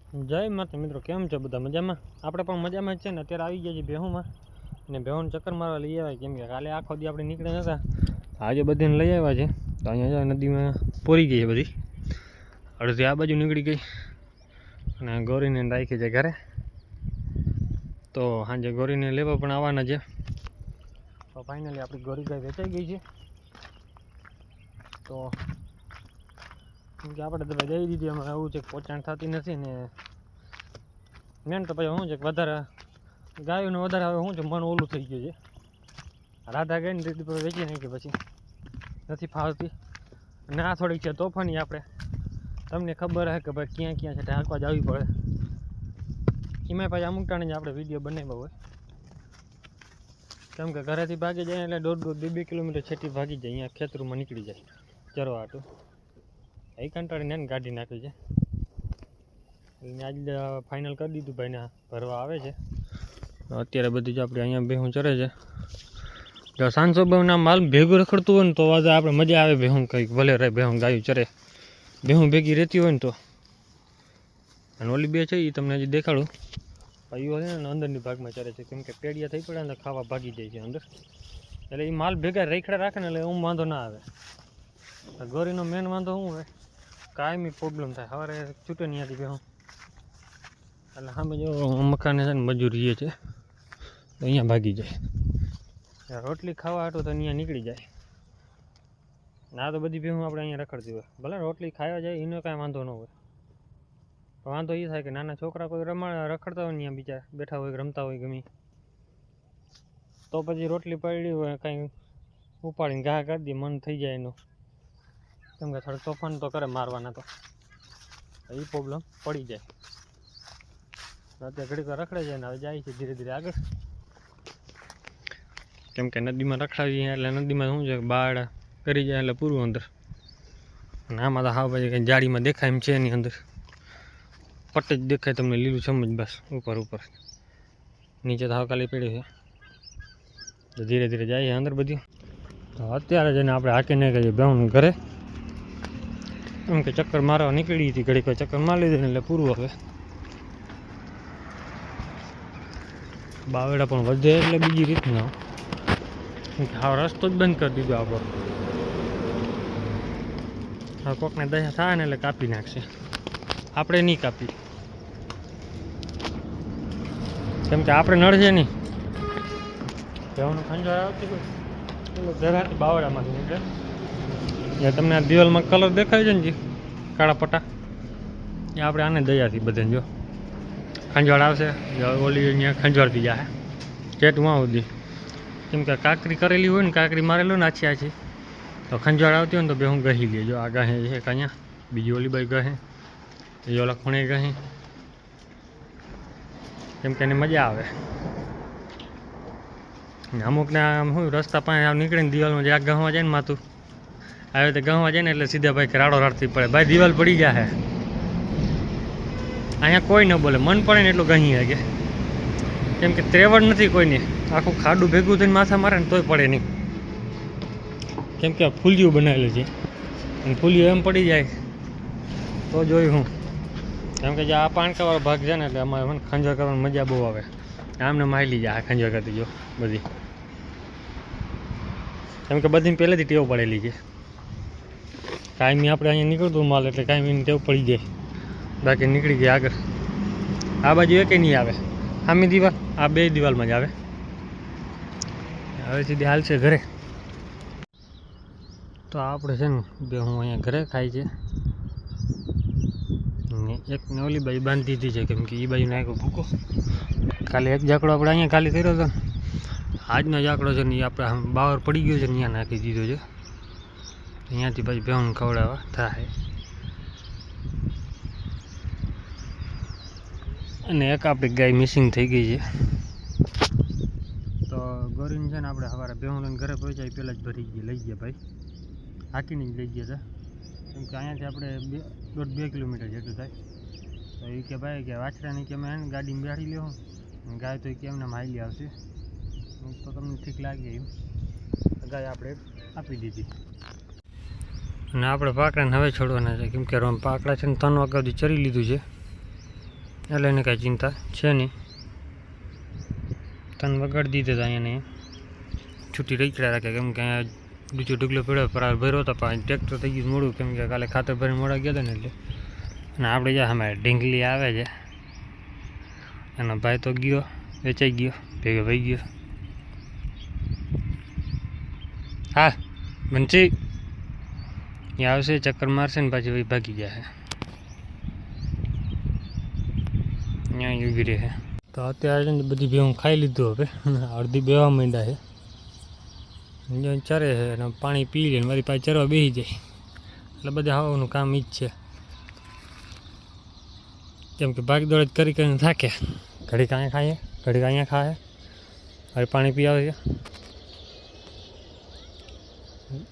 જય માતા મિત્રો, કેમ છો બધા? મજામાં? આપણે પણ મજામાં જ છે ને. અત્યારે આવી ગયા છીએ બેહુમાં અને બેહુને ચક્કર મારવા લઈ આવ્યા. કેમ કે કાલે આખો દી આપણે નીકળે નતા, આજે બધાને લઈ આવ્યા છે. તો અહીંયા નદીમાં પોરી ગઈ છે બધી, અડધી આ બાજુ નીકળી ગઈ અને ગોરીને રાખી છે ઘરે. તો સાંજે ગોરીને લેવા પણ આવવાના છે. તો ફાઇનલી આપણી ગોરી ગાય વેચાઈ ગઈ છે. તો કેમ કે આપણે તો જઈ દીધી, એમાં એવું છે કે પોચાણ થતી નથી ને મેન તો પછી શું છે કે વધારે ગાયોને વધારે હવે શું છે મન ઓલું થઈ ગયું છે. રાધા ગાયને દીધી પછી વેચી નાખી, પછી નથી ફાવતી. અને આ થોડીક છે તોફાની, આપણે તમને ખબર હે કે ભાઈ ક્યાં ક્યાં છે હાંકવા જ આવી પડે. એમાં પછી અમુક ટાણે જ આપણે વિડીયો બનાવ્યા હોય, કેમ કે ઘરેથી ભાગી જાય એટલે 1.5 2 કિલોમીટર છેટી ભાગી જાય, અહીંયા ખેતરમાં નીકળી જાય ચરવા હાટું. એ કંટાળીને એને કાઢી નાખ્યું છે. એને આજે ફાઇનલ કરી દીધું, ભાઈને ભરવા આવે છે. અત્યારે બધી જ આપણે અહીંયા ભેહું ચરે છે. જો સાંજસો બેહુંના માલ ભેગું રખડતું હોય ને તો આજે આપણે મજા આવે. ભેહું કંઈક ભલે રહે, ભેહું ગાયું ચરે, ભેહું ભેગી રહેતી હોય ને તો. અને ઓલી બે છે એ તમને હજી દેખાડું. ભાઈઓ છે ને અંદરની ભાગમાં ચરે છે, કેમ કે પેડિયા થઈ પડે ને ખાવા ભાગી જાય છે અંદર. એટલે એ માલ ભેગા રેખડા રાખે ને એટલે એવું વાંધો ના આવે. ગોરીનો મેન વાંધો શું હોય, કાયમી પ્રોબ્લેમ થાય. સવારે છૂટે નહીં હતી ભેહું એટલે સામે જો મકાને છે ને મજૂરી છે, તો અહીંયા ભાગી જાય. રોટલી ખાવા હાટું તો અહીંયા નીકળી જાય. ના તો બધી ભેહું આપણે અહીંયા રખડતી હોય. ભલે રોટલી ખાવા જાય એનો કાંઈ વાંધો ન હોય, પણ વાંધો એ થાય કે નાના છોકરા કોઈ રખડતા હોય ત્યાં બીજા બેઠા હોય, રમતા હોય ગમે, તો પછી રોટલી પડી હોય કાંઈ ઉપાડીને ઘા કરી દે, મન થઈ જાય એનું. કેમ કે થોડુંક તોફાન તો કરે મારવાના, તો એ પ્રોબ્લેમ પડી જાય. અત્યારે ઘડીક રખડે જાય ને હવે જાય છે ધીરે ધીરે આગળ. કેમ કે નદીમાં રખડાવીએ એટલે નદીમાં શું છે બાળ કરી જાય એટલે પૂરું અંદર. અને આમાં તો હા પછી કંઈ જાળીમાં દેખાય એમ છે એની અંદર પટ્ટ જ દેખાય તમને, લીલું સમજ બસ ઉપર ઉપર, નીચે તો હાવ ખાલી પડી છે. તો ધીરે ધીરે જાય અંદર બધી. તો અત્યારે જઈને આપણે હાકીને કહીએ બેહું ઘરે, એમ કે ચક્કર મારવા નીકળી હતી, ઘડીક ચક્કર મારી લીધી એટલે પૂરું. હવે બાવેડા પણ વધે એટલે બીજી રીતના હા રસ્તો જ બંધ કરી દીધો આપણો. હવે કોકને દયા થાય ને એટલે કાપી નાખશે, આપણે નહીં કાપી. કેમ કે આપણે નડશે નહીં. બેવાનું ખંજવાળ આવતી હોય એટલે જરાથી બાવડામાંથી નીકળે. જ્યાં તમને આ દિવાલમાં કલર દેખાય છે ને જે કાળા પટ્ટા, એ આપણે આને દયાથી બધાને જો ખંજવાળ આવશે. ઓલી અહીંયા ખંજવાળથી જાય ચેટમાં સુધી. કેમ કે કાકરી કરેલી હોય ને, કાકરી મારેલું ને આછી આછી, તો ખંજવાળ આવતી હોય ને તો બે હું ગહી લે. જો આ ગહે છે અહીંયા, બીજી ઓલી બાઈ ગહે, એ ઓલા ખૂણે ગહે. કેમ કે એને મજા આવે. અમુકને આમ શું રસ્તા પાસે નીકળીને દિવાલમાં જ્યાં ગહવા જાય ને માથું આવી રીતે ગહવા જાય ને એટલે સીધા ભાઈ રાડો રાડથી પડે, ભાઈ દિવાલ પડી જાય. અહીંયા કોઈ ન બોલે, મન પડે ને એટલું ગહી લાગે. કેમ કે ત્રેવડ નથી કોઈને, આખું ખાડું ભેગું થઈને માથા મારે ને તોય પડે નહીં. કેમ કે ફૂલિયું બનાવેલું છે અને ફૂલિયું એમ પડી જાય તો જોયું હું. કેમ કે જે આ પાણકાવાળો ભાગ છે ને એટલે અમારે મને ખંજર કરવાની મજા બહુ આવે. આમને માયલી જાય આ ખંજર કરતી જો બધી. કેમ કે બધીને પહેલેથી ટેવ પડેલી છે. કાયમી આપણે અહીંયા નીકળતું માલ એટલે કાયમી ટેવ પડી જાય. બાકી નીકળી જાય આગળ. આ બાજુ એકે નહીં આવે, સામી દિવાલ આ બે દિવાલમાં જ આવે. હવે સીધી હાલશે ઘરે. તો આપણે છે ને બે હું અહીંયા ઘરે ખાઈ છે ને એકને ઓલી બાજુ બાંધી દીધી છે, કેમ કે એ બાજુ નાખ્યો ભૂકો. ખાલી એક ઝાકડો આપણે અહીંયા ખાલી કર્યો હતો ને, આજનો ઝાકડો છે ને એ આપણે બાવર પડી ગયો છે ને અહીંયા નાખી દીધો છે. અહીંયાથી પછી ભેહું ખવડાવવા થાય. અને એક આપણી ગાય મિસિંગ થઈ ગઈ છે. તો ગોરીને છે ને આપણે સવારે ભેહું લઈને ઘરે પહોંચાય પહેલાં જ ભરી ગઈ લઈ ગયા ભાઈ, હાકીને જ લઈ ગયા હતા. કેમ કે અહીંયાથી આપણે 1.5 કિલોમીટર જેટલું થાય. તો એ કે ભાઈ કે વાછરાની કે અમે એને ગાડીમાં બેસી લેવું, ગાય તો કે એમને હાલી આવશે તો તમને ઠીક લાગે એમ ગાય આપણે આપી દીધી. અને આપણે પાકડાને હવે છોડવાના છે, કેમ કે પાકડા છે ને 3 વાગ્યા સુધી ચરી લીધું છે. એટલે એને કાંઈ ચિંતા છે નહીં. તને વગાડી દીધે હતા અહીંયા છૂટી રખડ્યા રાખે, કેમ કે અહીંયા બીજો ઢગલો પડ્યો પર ભર્યો હતો, પણ ટ્રેક્ટર થઈ ગયું મોડું, કેમ કે કાલે ખાતર ભરીને મોડા ગયા હતા ને એટલે. અને આપણે જ્યાં અમારે ઢીંગલી આવે છે, એનો ભાઈ તો ગયો, વેચાઈ ગયો, ભેગો ભાઈ ગયો. હા બંસી એ આવશે, ચક્કર મારશે ને પાછી ભાગી જશે, અહીંયા ઊભી રહે. તો અત્યારે છે ને બધી ભેહું ખાઈ લીધું, હવે અડધી બેવા માંડ્યા છે, ચરે છે અને પાણી પી લે ને મારી પાસે ચરવા બેસી જાય. એટલે બધા હવાનું કામ ઈ જ છે, કેમ કે ભાગ દોડ કરી કરીને થાકે. ઘડીક અહીંયા ખાઈએ, ઘડીક અહીંયા ખાય, હવે પાણી પી આવે છે,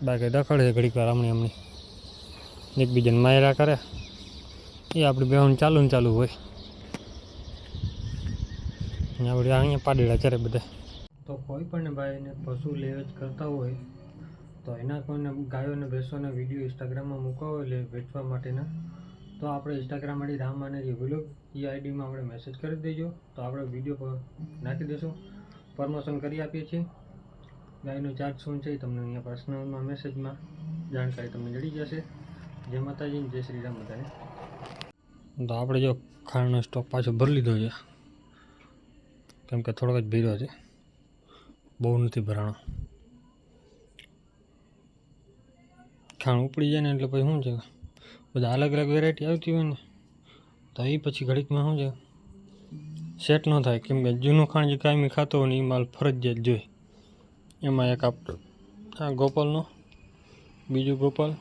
બાકી દખડે છે ઘડીક વાર હમણી એકબીજાને માયરા કરે. એ આપણે બેવાનું ચાલુ ને ચાલુ હોય. આપણે અહીંયા પાડીડા ચરે બધા. તો કોઈ પણ ભાઈને પશુ લેવેચ કરતા હોય તો એના કોઈને ગાયોને ભેંસોને વિડીયો ઇન્સ્ટાગ્રામમાં મૂકવા હોય એટલે વેચવા માટેના, તો આપણે ઇન્સ્ટાગ્રામ આઈડી રામમાનેરી વ્લોગ એ આઈડીમાં આપણે મેસેજ કરી દેજો, તો આપણે વિડીયો નાખી દઈશું, પ્રમોશન કરી આપીએ છીએ. ગાયનો ચાર્જ શું છે તમને અહીંયા પર્સનલમાં મેસેજમાં જાણકારી તમને જડી જશે. જય માતાજી, જય શ્રી રામ બધાને. તો આપણે જો ખાંડનો સ્ટોક પાછો ભરી લીધો છે, કેમ કે થોડોક જ ભર્યો છે, બહુ નથી ભરાણો. ખાંડ ઉપડી જાય ને એટલે પછી શું છે, બધા અલગ અલગ વેરાયટી આવતી હોય ને તો એ પછી ઘડીકમાં શું છે સેટ ન થાય, કેમ કે જૂનું ખાંડ જે કાયમી ખાતો હોય ને એ માલ ફરજિયાત જોઈએ. એમાં એક આપણો આ ગોપાલનો, બીજું ગોપાલ,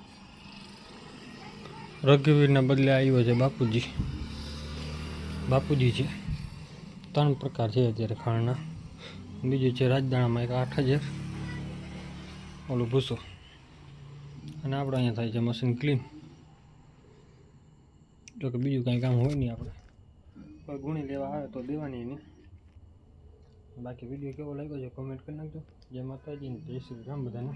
રઘુવીરના બદલે આવ્યો છે બાપુજી છે. 3 પ્રકાર છે અત્યારે ખાંડના. બીજું છે રાજદાણામાં એક 8000, ઓલું ભૂસો, અને આપણે અહીંયા થાય છે મશીન ક્લીન. જો કે બીજું કાંઈ કામ હોય નહીં, આપણે કોઈ ગુણી લેવા આવે તો દેવાની નહીં. બાકી વિડીયો કેવો લાગ્યો છે કોમેન્ટ કરી નાખજો. જય માતાજી, જય શ્રી રામ બધાને.